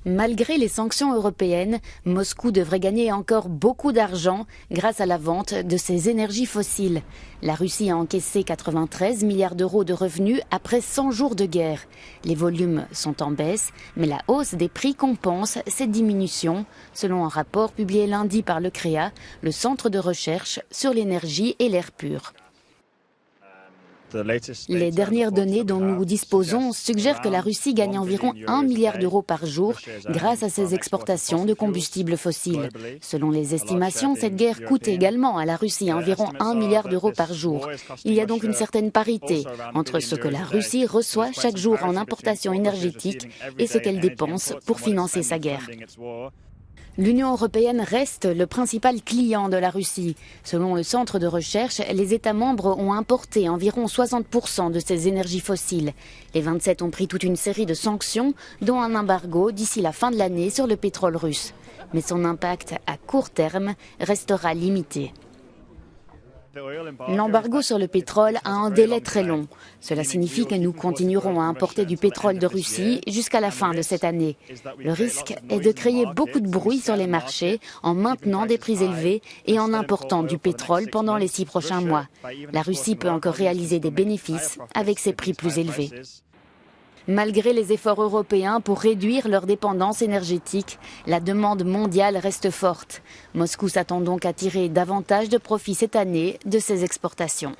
Malgré les sanctions européennes, Moscou devrait gagner encore beaucoup d'argent grâce à la vente de ses énergies fossiles. La Russie a encaissé 93 milliards d'euros de revenus après 100 jours de guerre. Les volumes sont en baisse, mais la hausse des prix compense cette diminution, selon un rapport publié lundi par le CREA, le Centre de recherche sur l'énergie et l'air pur. Les dernières données dont nous disposons suggèrent que la Russie gagne environ 1 milliard d'euros par jour grâce à ses exportations de combustibles fossiles. Selon les estimations, cette guerre coûte également à la Russie environ 1 milliard d'euros par jour. Il y a donc une certaine parité entre ce que la Russie reçoit chaque jour en importations énergétiques et ce qu'elle dépense pour financer sa guerre. L'Union européenne reste le principal client de la Russie. Selon le centre de recherche, les États membres ont importé environ 60% de ces énergies fossiles. Les 27 ont pris toute une série de sanctions, dont un embargo d'ici la fin de l'année sur le pétrole russe. Mais son impact à court terme restera limité. L'embargo sur le pétrole a un délai très long. Cela signifie que nous continuerons à importer du pétrole de Russie jusqu'à la fin de cette année. Le risque est de créer beaucoup de bruit sur les marchés en maintenant des prix élevés et en important du pétrole pendant les 6 prochains mois. La Russie peut encore réaliser des bénéfices avec ces prix plus élevés. Malgré les efforts européens pour réduire leur dépendance énergétique, la demande mondiale reste forte. Moscou s'attend donc à tirer davantage de profits cette année de ses exportations.